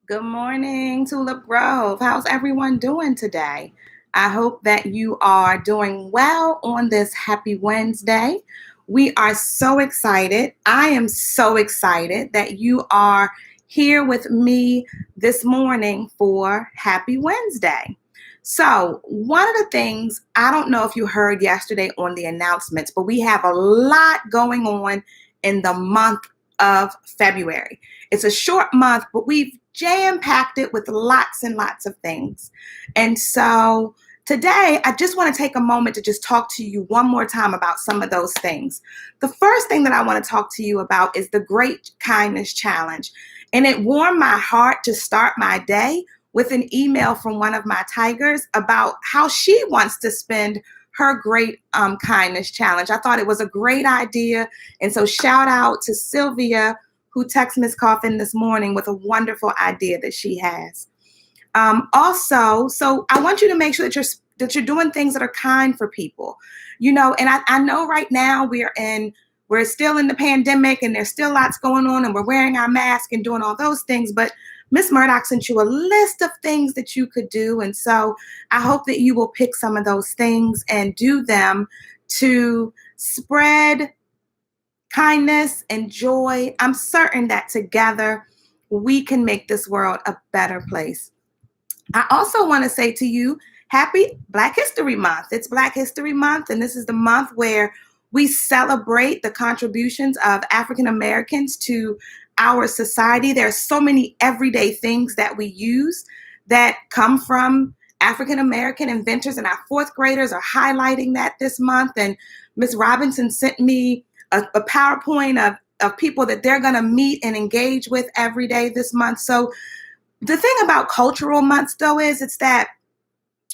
Good morning, Tulip Grove. How's everyone doing today? I hope that you are doing well on this happy Wednesday. We are so excited. I am so excited that you are here with me this morning for Happy Wednesday. So, one of the things, I don't know if you heard yesterday on the announcements, but we have a lot going on in the month of February. It's a short month, but we've jam packed it with lots and lots of things. And so today, I just want to take a moment to just talk to you one more time about some of those things. The first thing that I want to talk to you about is the Great Kindness Challenge. And it warmed my heart to start my day with an email from one of my tigers about how she wants to spend her great kindness challenge. I thought it was a great idea. And so shout out to Sylvia, who texted Ms. Coffin this morning with a wonderful idea that she has. Also, so I want you to make sure that you're doing things that are kind for people. And I know right now we're still in the pandemic and there's still lots going on and we're wearing our mask and doing all those things, but Miss Murdoch sent you a list of things that you could do. And so I hope that you will pick some of those things and do them to spread kindness and joy. I'm certain that together we can make this world a better place. I also want to say to you, happy Black History Month. It's Black History Month, and this is the month where we celebrate the contributions of African Americans to our society. There are so many everyday things that we use that come from African American inventors, and our fourth graders are highlighting that this month. And Ms. Robinson sent me a PowerPoint of people that they're going to meet and engage with every day this month. So the thing about cultural months, though, is it's that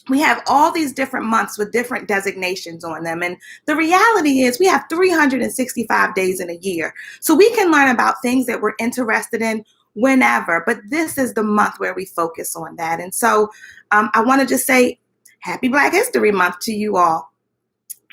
we have all these different months with different designations on them. And the reality is we have 365 days in a year. So we can learn about things that we're interested in whenever. But this is the month where we focus on that. And so I want to just say happy Black History Month to you all.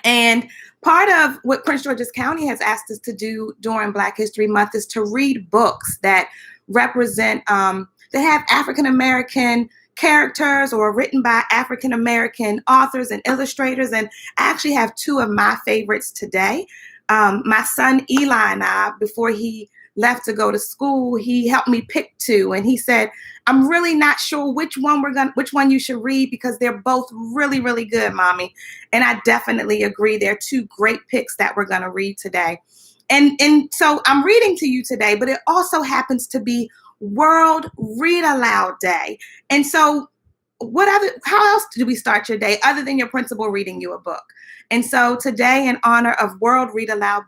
And part of what Prince George's County has asked us to do during Black History Month is to read books that represent, that have African American characters or written by African American authors and illustrators. And I actually have two of my favorites today. My son Eli and I, before he left to go to school, he helped me pick two, and he said, "I'm really not sure which one you should read because they're both really, really good, Mommy." And I definitely agree. They're two great picks that we're going to read today. And so I'm reading to you today, but it also happens to be World Read Aloud Day. And so how else do we start your day other than your principal reading you a book? And so today, in honor of World Read Aloud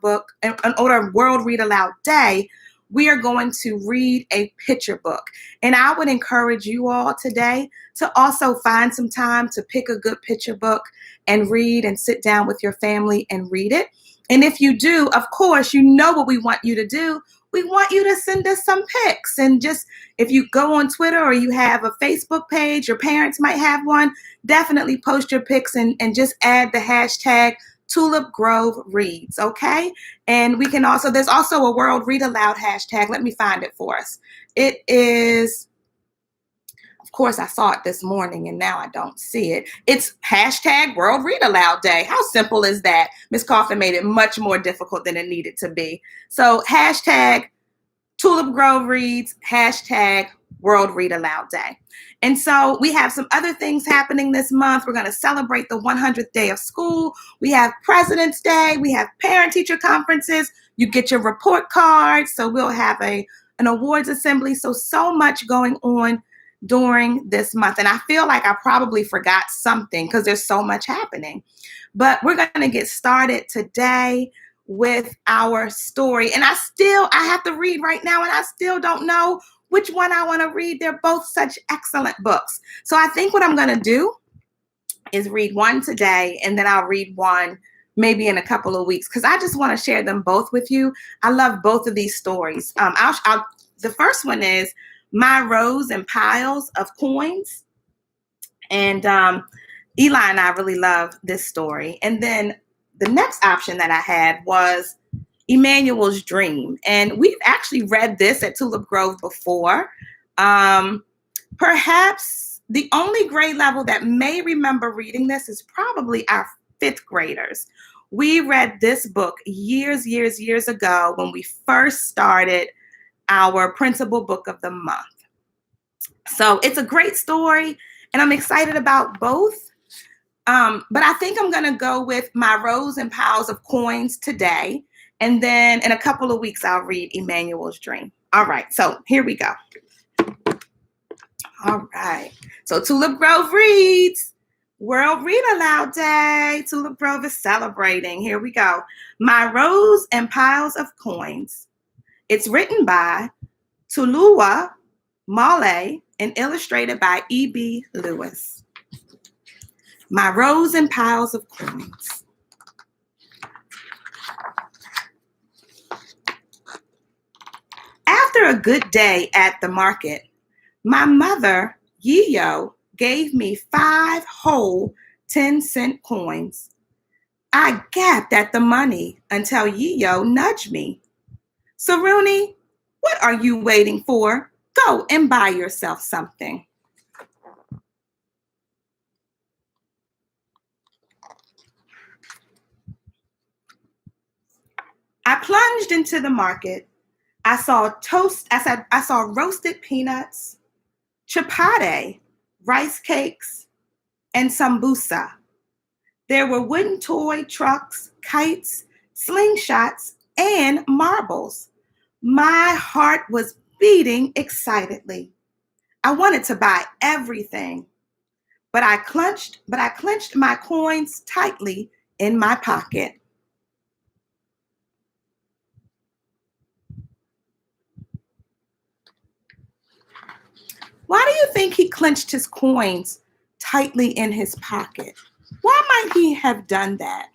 Day, we are going to read a picture book. And I would encourage you all today to also find some time to pick a good picture book and read and sit down with your family and read it. And if you do, of course, you know what we want you to do. We want you to send us some pics. And just if you go on Twitter or you have a Facebook page, your parents might have one, definitely post your pics and just add the hashtag Tulip Grove Reads, okay? And we can also, there's also a World Read Aloud hashtag. Let me find it for us. It is, of course, I saw it this morning and now I don't see it. It's hashtag World Read Aloud Day. How simple is that? Ms. Coffin made it much more difficult than it needed to be. So hashtag Tulip Grove Reads, hashtag World Read Aloud Day. And so we have some other things happening this month. We're going to celebrate the 100th day of school. We have President's Day. We have parent-teacher conferences. You get your report cards. So we'll have an awards assembly. So much going on during this month. And I feel like I probably forgot something because there's so much happening. But we're going to get started today with our story. And I have to read right now, and I still don't know which one I want to read. They're both such excellent books. So I think what I'm going to do is read one today, and then I'll read one maybe in a couple of weeks because I just want to share them both with you. I love both of these stories. The first one is My Rows and Piles of Coins. And Eli and I really love this story. And then the next option that I had was Emmanuel's Dream. And we've actually read this at Tulip Grove before. Perhaps the only grade level that may remember reading this is probably our fifth graders. We read this book years ago when we first started our principal book of the month. So it's a great story, and I'm excited about both. But I think I'm going to go with My Rows and Piles of Coins today. And then in a couple of weeks, I'll read Emmanuel's Dream. All right, so here we go. All right, so Tulip Grove reads. World Read Aloud Day. Tulip Grove is celebrating. Here we go. My Rows and Piles of Coins. It's written by Tuluwa Male and illustrated by E.B. Lewis. My Rows and Piles of Coins. After a good day at the market, my mother, Yiyo, gave me 5 whole 10-cent coins. I gasped at the money until Yiyo nudged me. Saruni, what are you waiting for? Go and buy yourself something. I plunged into the market. I saw roasted peanuts, chapati, rice cakes, and sambusa. There were wooden toy trucks, kites, slingshots, and marbles. My heart was beating excitedly. I wanted to buy everything, but I clenched my coins tightly in my pocket. Why do you think he clenched his coins tightly in his pocket? Why might he have done that?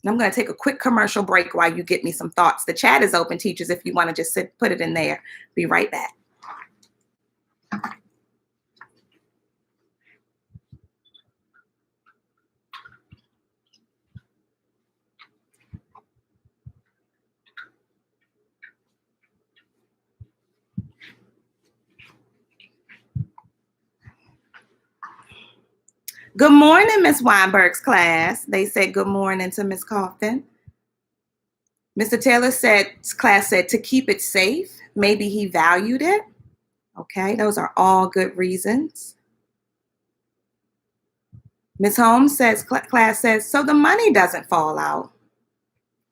And I'm going to take a quick commercial break while you get me some thoughts. The chat is open, teachers, if you want to just put it in there. Be right back. Good morning, Miss Weinberg's class. They said good morning to Miss Coffin. Mr. Taylor class said to keep it safe. Maybe he valued it. Okay, those are all good reasons. Ms. Holmes class says, so the money doesn't fall out.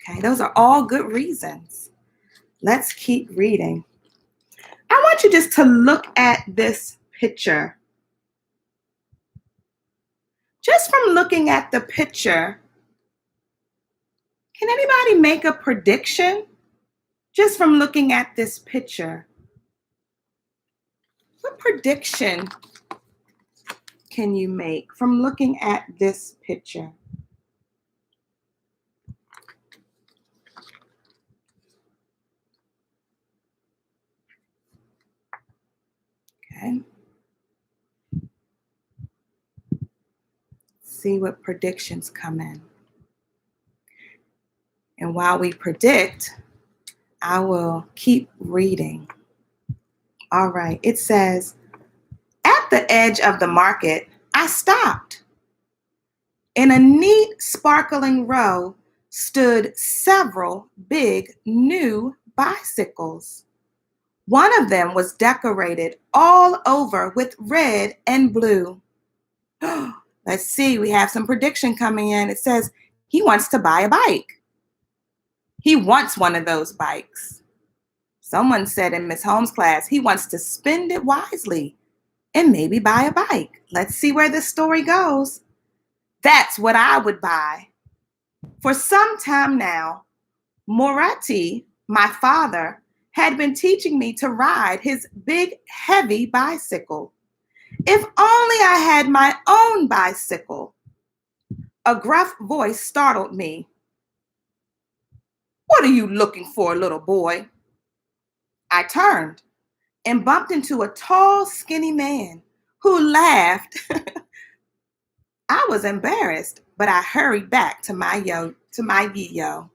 Okay, those are all good reasons. Let's keep reading. I want you just to look at this picture. Just from looking at the picture, can anybody make a prediction? Just from looking at this picture. What prediction can you make from looking at this picture? Okay. See what predictions come in. And while we predict, I will keep reading. All right, it says, at the edge of the market, I stopped. In a neat, sparkling row stood several big new bicycles. One of them was decorated all over with red and blue. Let's see, we have some prediction coming in. It says he wants to buy a bike. He wants one of those bikes. Someone said in Miss Holmes' class, he wants to spend it wisely and maybe buy a bike. Let's see where this story goes. That's what I would buy. For some time now, Moratti, my father, had been teaching me to ride his big, heavy bicycle. If only I had my own bicycle. A gruff voice startled me. What are you looking for, little boy? I turned and bumped into a tall, skinny man who laughed. I was embarrassed, but I hurried back to my Yiyo.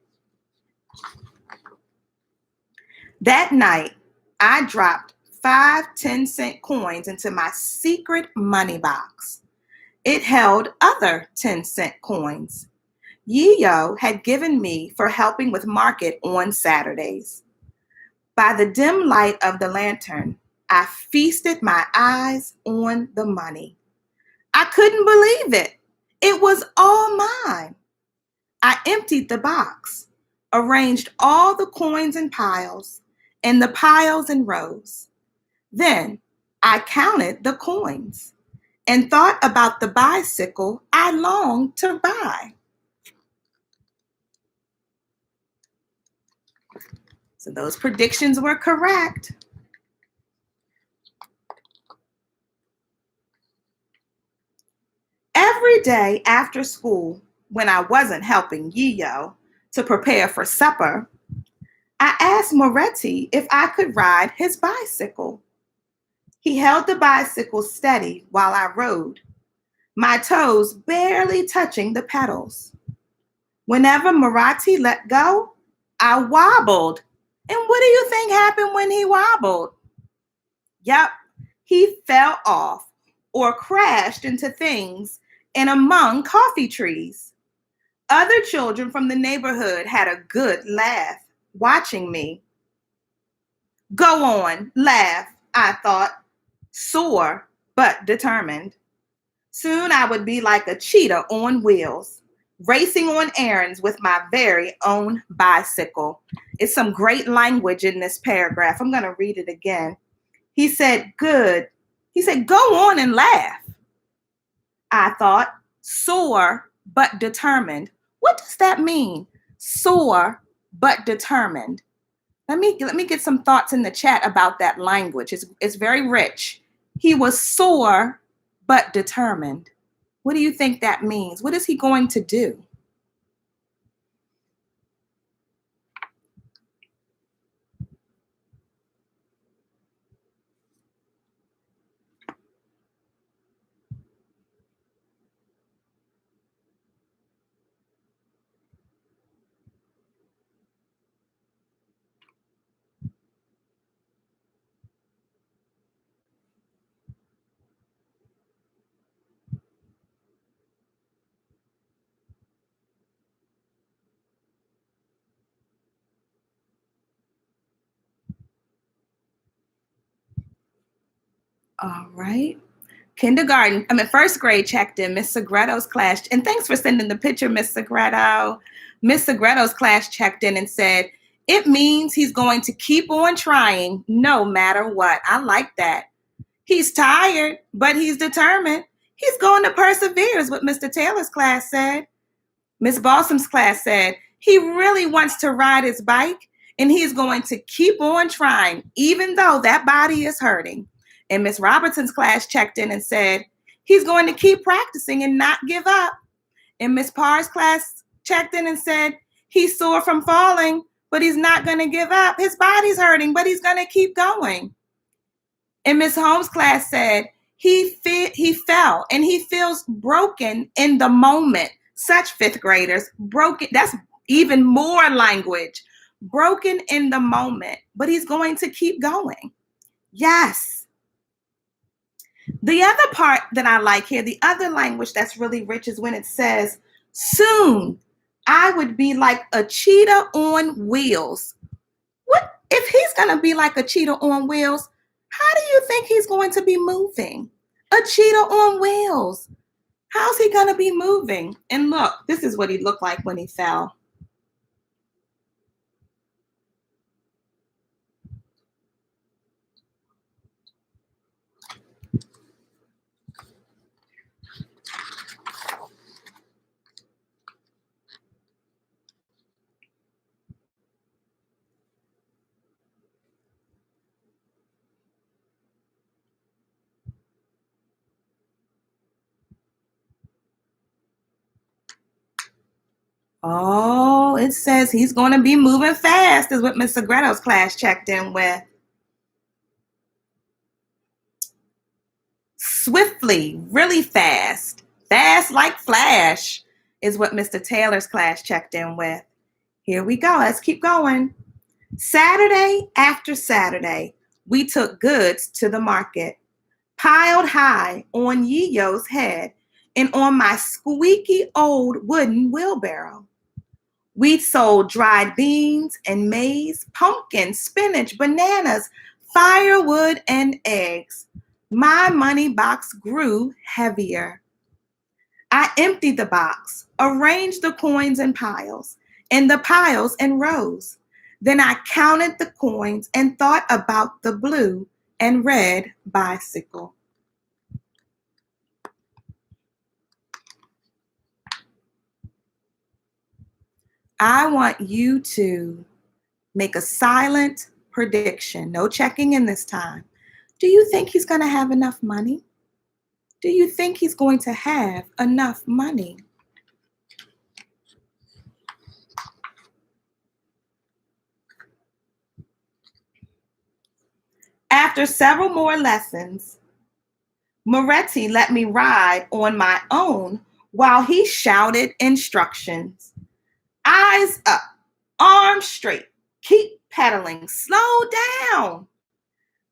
That night, I dropped 5 10-cent coins into my secret money box. It held other 10-cent coins Yiyo had given me for helping with market on Saturdays. By the dim light of the lantern, I feasted my eyes on the money. I couldn't believe it. It was all mine. I emptied the box, arranged all the coins in piles, and the piles in rows. Then I counted the coins and thought about the bicycle I longed to buy. So those predictions were correct. Every day after school, when I wasn't helping Yiyo to prepare for supper, I asked Moretti if I could ride his bicycle. He held the bicycle steady while I rode, my toes barely touching the pedals. Whenever Moretti let go, I wobbled. And what do you think happened when he wobbled? Yep, he fell off or crashed into things and among coffee trees. Other children from the neighborhood had a good laugh watching me. Go on, laugh, I thought, sore but determined. Soon I would be like a cheetah on wheels, racing on errands with my very own bicycle. It's some great language in this paragraph. I'm going to read it again. He said, good. He said, go on and laugh. I thought, sore but determined. What does that mean? Sore but determined. Let me get some thoughts in the chat about that language. It's very rich. He was sore but determined. What do you think that means? What is he going to do? All right. First grade checked in. Miss Segretto's class. And thanks for sending the picture, Miss Segretto. Miss Segretto's class checked in and said, it means he's going to keep on trying no matter what. I like that. He's tired, but he's determined. He's going to persevere, is what Mr. Taylor's class said. Miss Balsam's class said, he really wants to ride his bike, and he's going to keep on trying, even though that body is hurting. And Miss Robertson's class checked in and said, he's going to keep practicing and not give up. And Miss Parr's class checked in and said, he's sore from falling, but he's not going to give up. His body's hurting, but he's going to keep going. And Miss Holmes' class said, he fell and he feels broken in the moment. Such fifth graders, broken, that's even more language. Broken in the moment, but he's going to keep going. Yes. The other part that I like here, the other language that's really rich is when it says, soon I would be like a cheetah on wheels. What if he's going to be like a cheetah on wheels? How do you think he's going to be moving? A cheetah on wheels. How's he going to be moving? And look, this is what he looked like when he fell. Oh, it says he's going to be moving fast, is what Miss Segretto's class checked in with. Swiftly, really fast. Fast like Flash is what Mr. Taylor's class checked in with. Here we go. Let's keep going. Saturday after Saturday, We took goods to the market, piled high on Yiyo's head and on my squeaky old wooden wheelbarrow. We sold dried beans and maize, pumpkins, spinach, bananas, firewood, and eggs. My money box grew heavier. I emptied the box, arranged the coins in piles, and the piles in rows. Then I counted the coins and thought about the blue and red bicycle. I want you to make a silent prediction. No checking in this time. Do you think he's going to have enough money? Do you think he's going to have enough money? After several more lessons, Moretti let me ride on my own while he shouted instructions. Eyes up, arms straight, keep pedaling, slow down.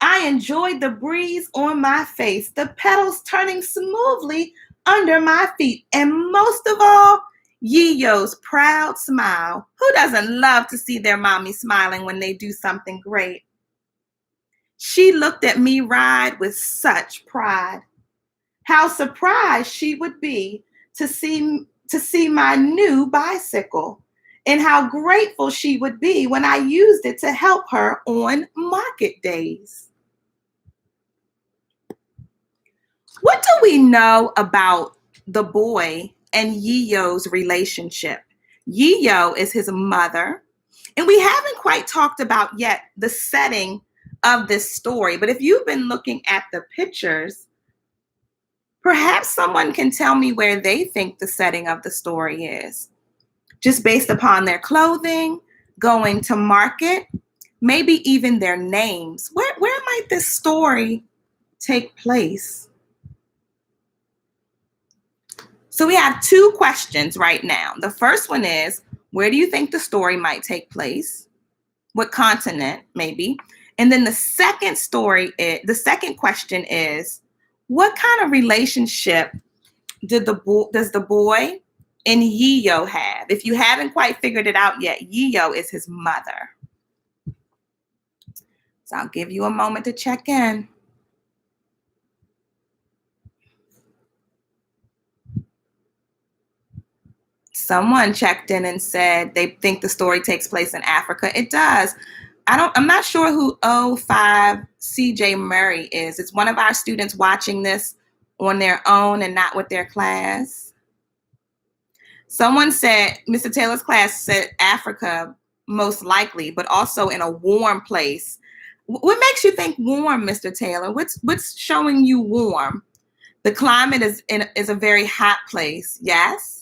I enjoyed the breeze on my face, the pedals turning smoothly under my feet, and most of all, Yiyo's proud smile. Who doesn't love to see their mommy smiling when they do something great? She looked at me ride with such pride. How surprised she would be to see my new bicycle, and how grateful she would be when I used it to help her on market days. What do we know about the boy and Yiyo's relationship? Yiyo is his mother, and we haven't quite talked about yet the setting of this story. But if you've been looking at the pictures, perhaps someone can tell me where they think the setting of the story is. Just based upon their clothing, going to market, maybe even their names. Where might this story take place? So we have two questions right now. The first one is, where do you think the story might take place? What continent, maybe? And then the second question is, what kind of relationship does the boy and Yiyo have? If you haven't quite figured it out yet, Yiyo is his mother. So I'll give you a moment to check in. Someone checked in and said they think the story takes place in Africa. It does. I'm not sure who O5 CJ Murray is. It's one of our students watching this on their own and not with their class. Someone said, Mr. Taylor's class said Africa, most likely, but also in a warm place. What makes you think warm, Mr. Taylor? What's showing you warm? The climate is a very hot place. Yes.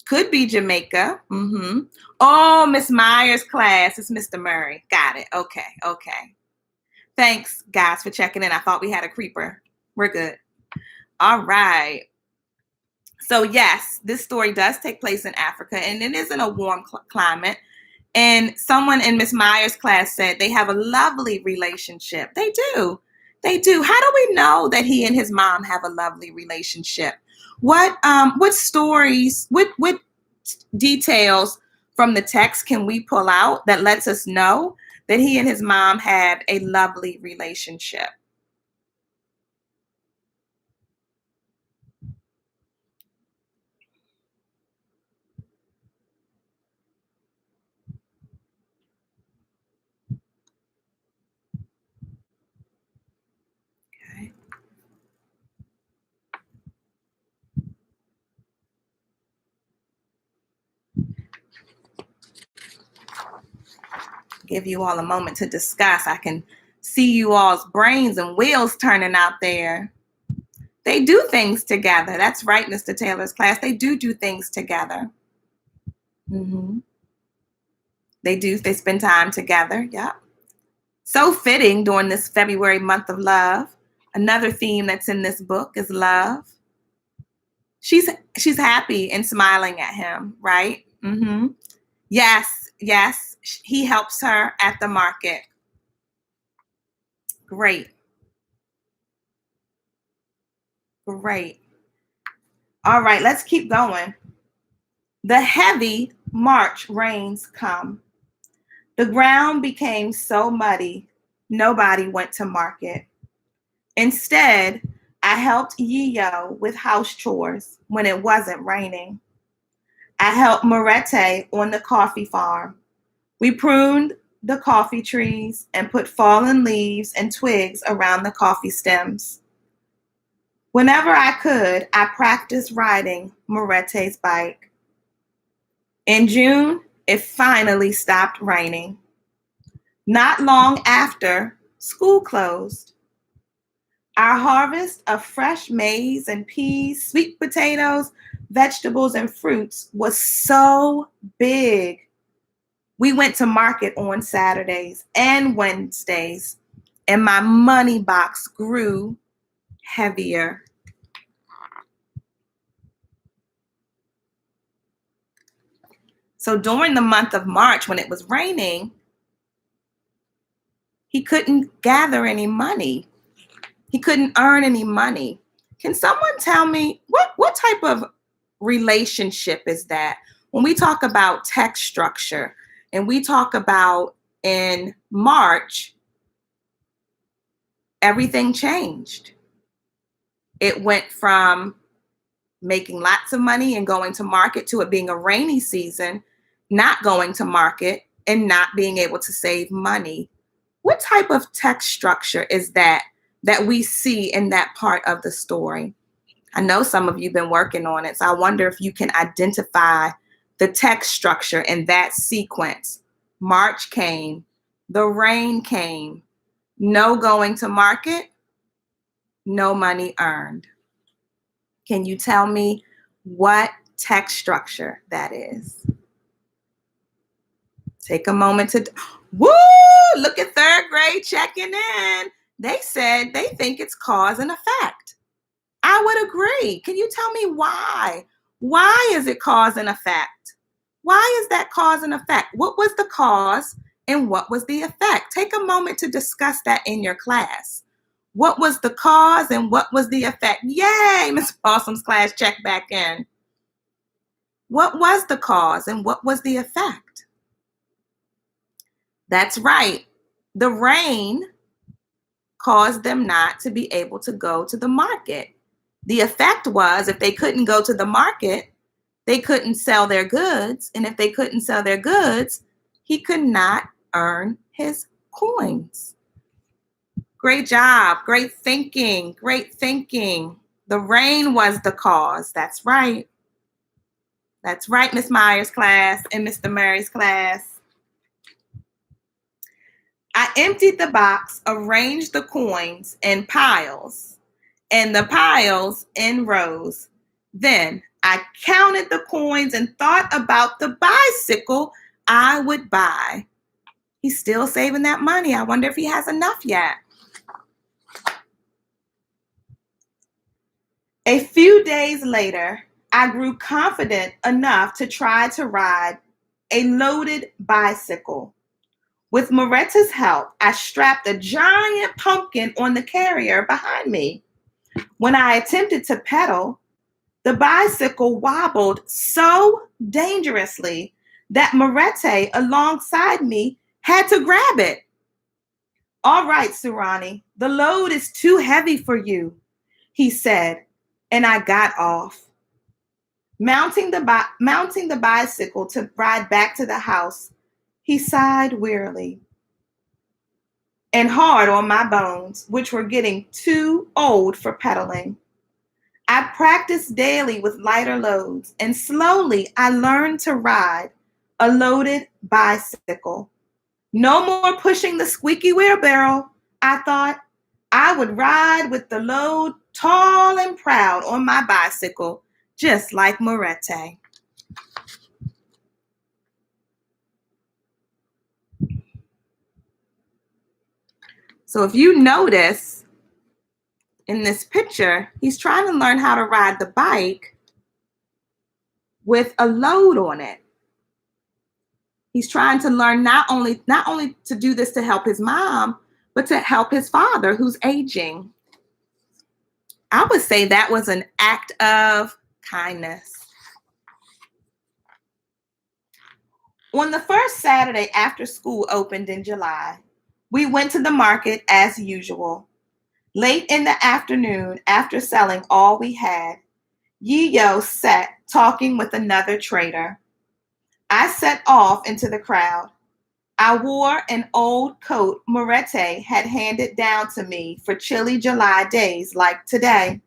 Could be Jamaica. Mm-hmm. Oh, Miss Myers' class is Mr. Murray. Got it. Okay. Thanks, guys, for checking in. I thought we had a creeper. We're good. All right. So yes, this story does take place in Africa, and it is in a warm climate. And someone in Miss Myers' class said they have a lovely relationship. They do. How do we know that he and his mom have a lovely relationship? What stories, what details from the text can we pull out that lets us know that he and his mom had a lovely relationship? Okay. Give you all a moment to discuss. I can see you all's brains and wheels turning out there. They do things together. That's right, Mr. Taylor's class. They do things together. Mm-hmm. They do. They spend time together. Yeah. So fitting during this February month of love. Another theme that's in this book is love. She's happy and smiling at him, right? Mm-hmm. Yes. He helps her at the market. Great. Great. All right, let's keep going. The heavy March rains come. The ground became so muddy, nobody went to market. Instead, I helped Yiyo with house chores when it wasn't raining. I helped Morete on the coffee farm. We pruned the coffee trees and put fallen leaves and twigs around the coffee stems. Whenever I could, I practiced riding Morete's bike. In June, it finally stopped raining. Not long after, school closed. Our harvest of fresh maize and peas, sweet potatoes, vegetables, and fruits was so big. We went to market on Saturdays and Wednesdays, and my money box grew heavier. So during the month of March, when it was raining, he couldn't gather any money. He couldn't earn any money. Can someone tell me what type of relationship is that? When we talk about text structure and we talk about in March, everything changed. It went from making lots of money and going to market to it being a rainy season, not going to market and not being able to save money. What type of text structure is that we see in that part of the story? I know some of you have been working on it, so I wonder if you can identify the text structure in that sequence. March came, the rain came, no going to market, no money earned. Can you tell me what text structure that is? Take a moment to, woo, look at third grade checking in. They said they think it's cause and effect. I would agree. Can you tell me why? Why is it cause and effect? Why is that cause and effect? What was the cause and what was the effect? Take a moment to discuss that in your class. What was the cause and what was the effect? Yay, Miss Possum's class checked back in. What was the cause and what was the effect? That's right. The rain caused them not to be able to go to the market. The effect was if they couldn't go to the market, they couldn't sell their goods. And if they couldn't sell their goods, he could not earn his coins. Great job. Great thinking. Great thinking. The rain was the cause. That's right. That's right, Miss Myers' class and Mr. Murray's class. I emptied the box, arranged the coins in piles, and the piles in rows. Then I counted the coins and thought about the bicycle I would buy. He's still saving that money. I wonder if he has enough yet. A few days later, I grew confident enough to try to ride a loaded bicycle. With Moretta's help, I strapped a giant pumpkin on the carrier behind me. When I attempted to pedal, the bicycle wobbled so dangerously that Morete alongside me had to grab it. All right, Surani, the load is too heavy for you, he said, and I got off. Mounting the bicycle to ride back to the house, he sighed wearily and hard on my bones, which were getting too old for pedaling. I practiced daily with lighter loads, and slowly I learned to ride a loaded bicycle. No more pushing the squeaky wheelbarrow, I thought. I would ride with the load tall and proud on my bicycle, just like Morete. So if you notice in this picture, he's trying to learn how to ride the bike with a load on it. He's trying to learn not only to do this to help his mom, but to help his father who's aging. I would say that was an act of kindness. On the first Saturday after school opened in July, we went to the market as usual. Late in the afternoon, after selling all we had, Yi-Yo sat talking with another trader. I set off into the crowd. I wore an old coat Moretti had handed down to me for chilly July days like today.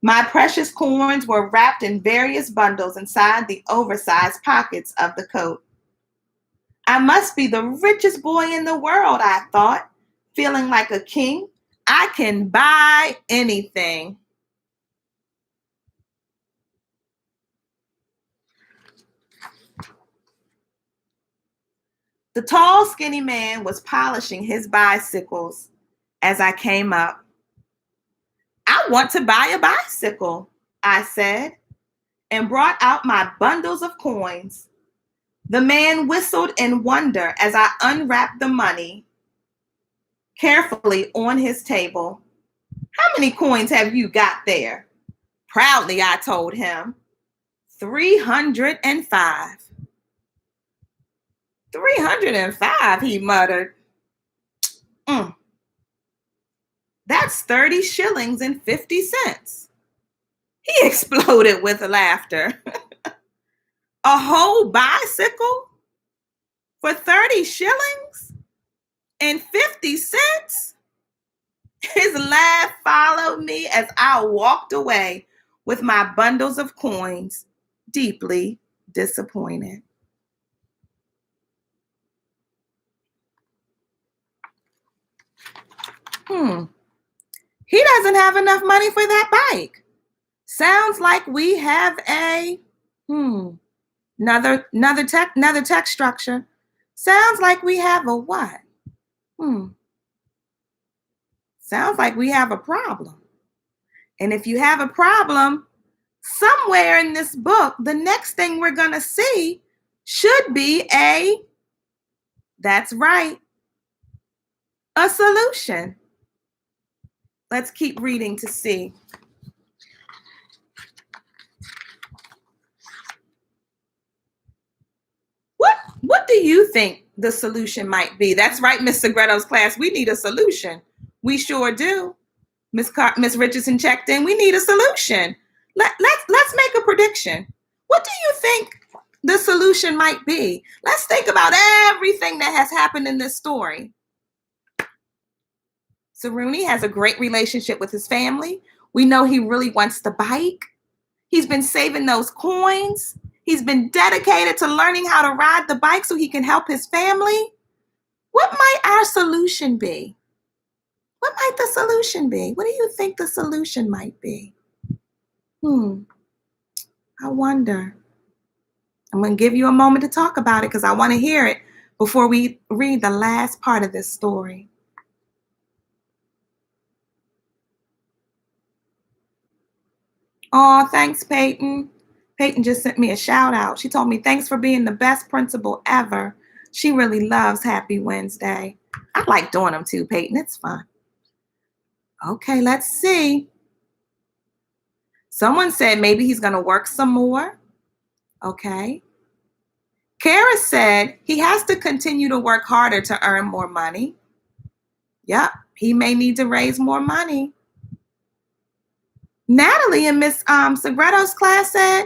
My precious coins were wrapped in various bundles inside the oversized pockets of the coat. I must be the richest boy in the world, I thought, feeling like a king. I can buy anything. The tall, skinny man was polishing his bicycles as I came up. I want to buy a bicycle, I said, and brought out my bundles of coins. The man whistled in wonder as I unwrapped the money carefully on his table. How many coins have you got there? Proudly, I told him. 305. 305, he muttered. That's 30 shillings and 50 cents. He exploded with laughter. A whole bicycle for 30 shillings and 50 cents? His laugh followed me as I walked away with my bundles of coins, deeply disappointed. He doesn't have enough money for that bike. Sounds like we have a another tech structure. Sounds like we have a what? Sounds like we have a problem. And if you have a problem, somewhere in this book, the next thing we're going to see should be that's right, a solution. Let's keep reading to see. What do you think the solution might be? That's right, Miss Segretto's class. We need a solution. We sure do. Miss Richardson checked in. We need a solution. Let's make a prediction. What do you think the solution might be? Let's think about everything that has happened in this story. Saruni has a great relationship with his family. We know he really wants the bike. He's been saving those coins. He's been dedicated to learning how to ride the bike so he can help his family. What might our solution be? What might the solution be? What do you think the solution might be? I wonder. I'm going to give you a moment to talk about it because I want to hear it before we read the last part of this story. Oh, thanks, Peyton. Peyton just sent me a shout out. She told me, thanks for being the best principal ever. She really loves Happy Wednesday. I like doing them too, Peyton. It's fun. Okay, let's see. Someone said maybe he's going to work some more. Okay. Kara said he has to continue to work harder to earn more money. Yep, he may need to raise more money. Natalie in Miss Segretto's class said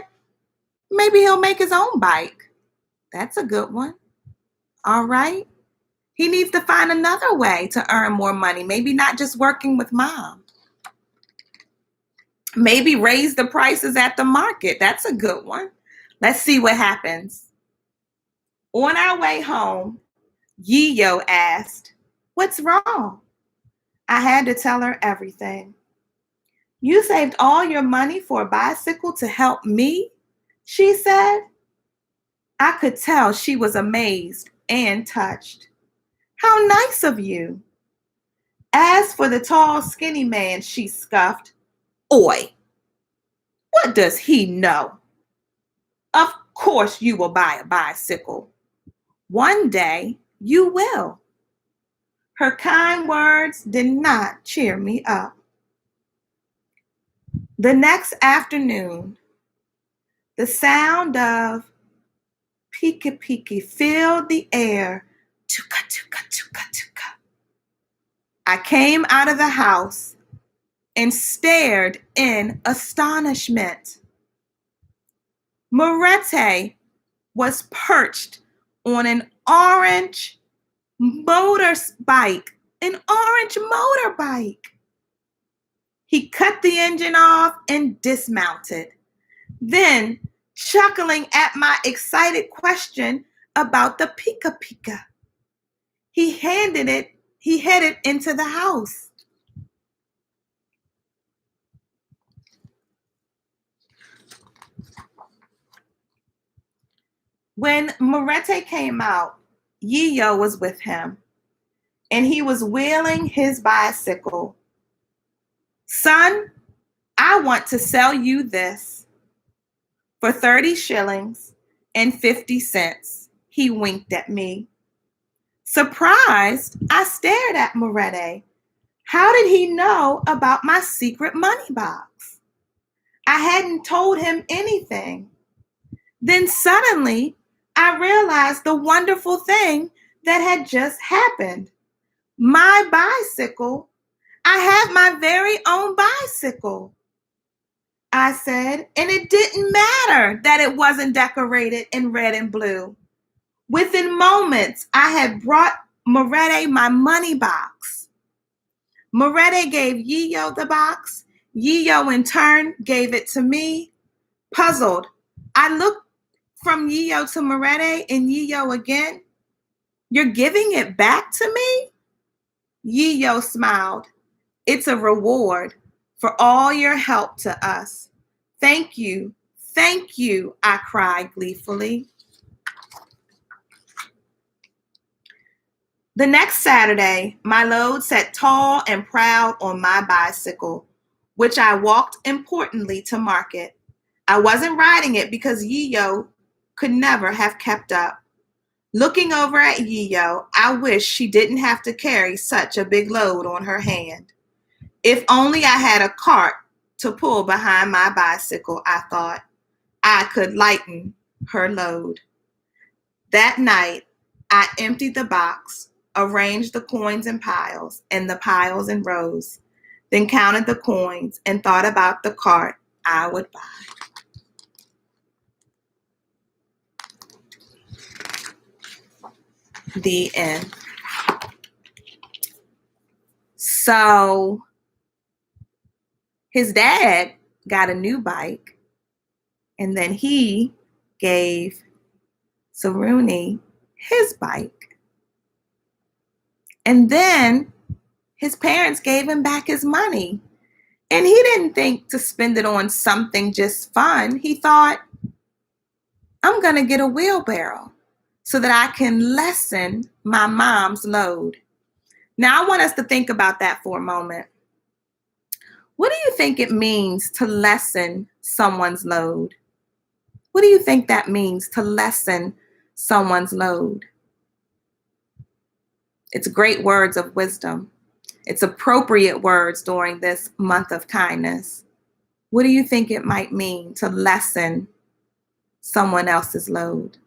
maybe he'll make his own bike. That's a good one. All right. He needs to find another way to earn more money. Maybe not just working with mom. Maybe raise the prices at the market. That's a good one. Let's see what happens. On our way home, Yi-Yo asked, "What's wrong?" I had to tell her everything. "You saved all your money for a bicycle to help me?" she said. I could tell she was amazed and touched. "How nice of you." As for the tall, skinny man, she scoffed, "Oi, what does he know? Of course you will buy a bicycle. One day you will." Her kind words did not cheer me up. The next afternoon, the sound of pika pika filled the air. Tuka, tuka, tuka, tuka. I came out of the house and stared in astonishment. Moretti was perched on an orange motorbike. He cut the engine off and dismounted. Then, chuckling at my excited question about the pika pika, he headed into the house. When Moretti came out, Yiyo was with him, and he was wheeling his bicycle. Son, I want to sell you this for 30 shillings and 50 cents. He winked at me. Surprised, I stared at Moretti. How did he know about my secret money box? I hadn't told him anything. Then suddenly, I realized the wonderful thing that had just happened. My bicycle. I have my very own bicycle, I said, and it didn't matter that it wasn't decorated in red and blue. Within moments, I had brought Moretti my money box. Moretti gave Yiyo the box. Yiyo in turn gave it to me. Puzzled, I looked from Yiyo to Moretti and Yiyo again. You're giving it back to me? Yiyo smiled. It's a reward for all your help to us. Thank you, I cried gleefully. The next Saturday, my load sat tall and proud on my bicycle, which I walked importantly to market. I wasn't riding it because Yiyo could never have kept up. Looking over at Yiyo, I wished she didn't have to carry such a big load on her hand. If only I had a cart to pull behind my bicycle, I thought. I could lighten her load. That night, I emptied the box, arranged the coins in piles and the piles in rows, then counted the coins and thought about the cart I would buy. The end. So his dad got a new bike, and then he gave Saruni his bike. And then his parents gave him back his money. And he didn't think to spend it on something just fun. He thought, I'm going to get a wheelbarrow so that I can lessen my mom's load. Now, I want us to think about that for a moment. What do you think it means to lessen someone's load? What do you think that means, to lessen someone's load? It's great words of wisdom. It's appropriate words during this month of kindness. What do you think it might mean to lessen someone else's load?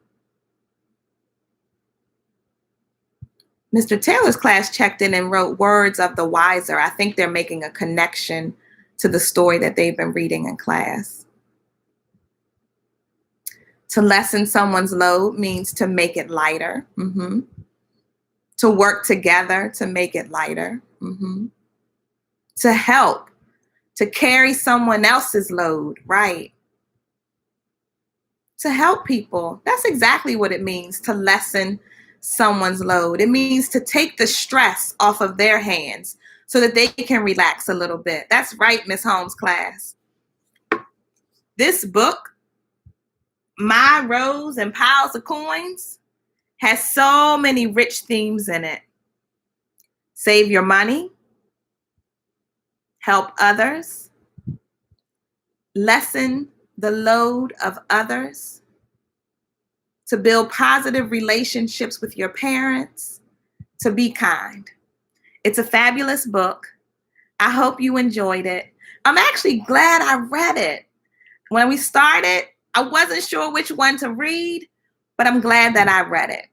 Mr. Taylor's class checked in and wrote words of the wiser. I think they're making a connection to the story that they've been reading in class. To lessen someone's load means to make it lighter. To work together to make it lighter. To help, to carry someone else's load, right? To help people. That's exactly what it means to lessen someone's load. It means to take the stress off of their hands so that they can relax a little bit. That's right, Miss Holmes' class. This book, My Rows and Piles of Coins, has so many rich themes in it. Save your money, help others, lessen the load of others, to build positive relationships with your parents, to be kind. It's a fabulous book. I hope you enjoyed it. I'm actually glad I read it. When we started, I wasn't sure which one to read, but I'm glad that I read it.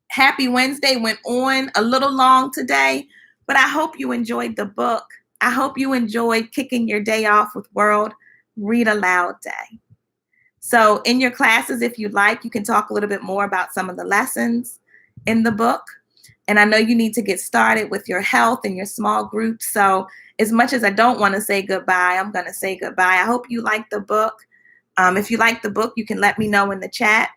Happy Wednesday went on a little long today, but I hope you enjoyed the book. I hope you enjoyed kicking your day off with World Read Aloud Day. So in your classes, if you'd like, you can talk a little bit more about some of the lessons in the book. And I know you need to get started with your health and your small groups. So as much as I don't want to say goodbye, I'm going to say goodbye. I hope you like the book. If you like the book, you can let me know in the chat.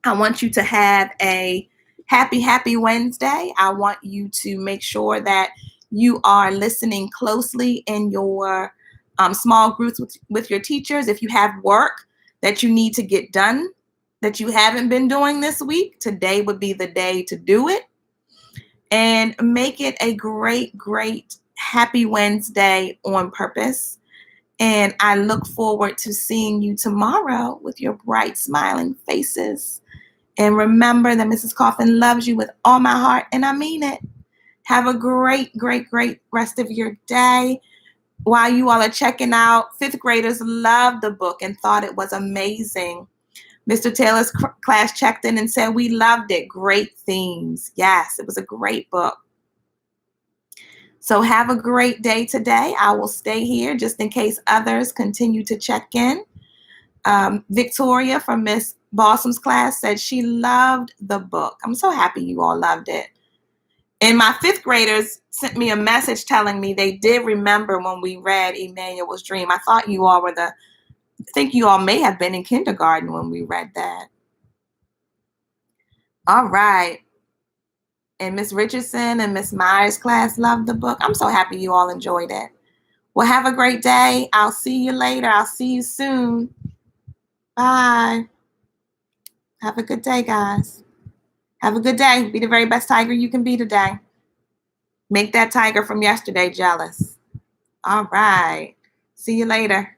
I want you to have a happy Wednesday. I want you to make sure that you are listening closely in your small groups with your teachers. If you have work that you need to get done that you haven't been doing this week, today would be the day to do it. And make it a great happy Wednesday on purpose. And I look forward to seeing you tomorrow with your bright smiling faces. And remember that Mrs. Coffen loves you with all my heart, and I mean it. Have a great rest of your day. While you all are checking out, fifth graders loved the book and thought it was amazing. Mr. Taylor's class checked in and said, we loved it. Great themes. Yes, it was a great book. So have a great day today. I will stay here just in case others continue to check in. Victoria from Miss Balsam's class said she loved the book. I'm so happy you all loved it. And my fifth graders sent me a message telling me they did remember when we read Emmanuel's Dream. I thought you all were I think you all may have been in kindergarten when we read that. All right. And Miss Richardson and Miss Myers' class loved the book. I'm so happy you all enjoyed it. Well, have a great day. I'll see you later. I'll see you soon. Bye. Have a good day, guys. Have a good day. Be the very best tiger you can be today. Make that tiger from yesterday jealous. All right. See you later.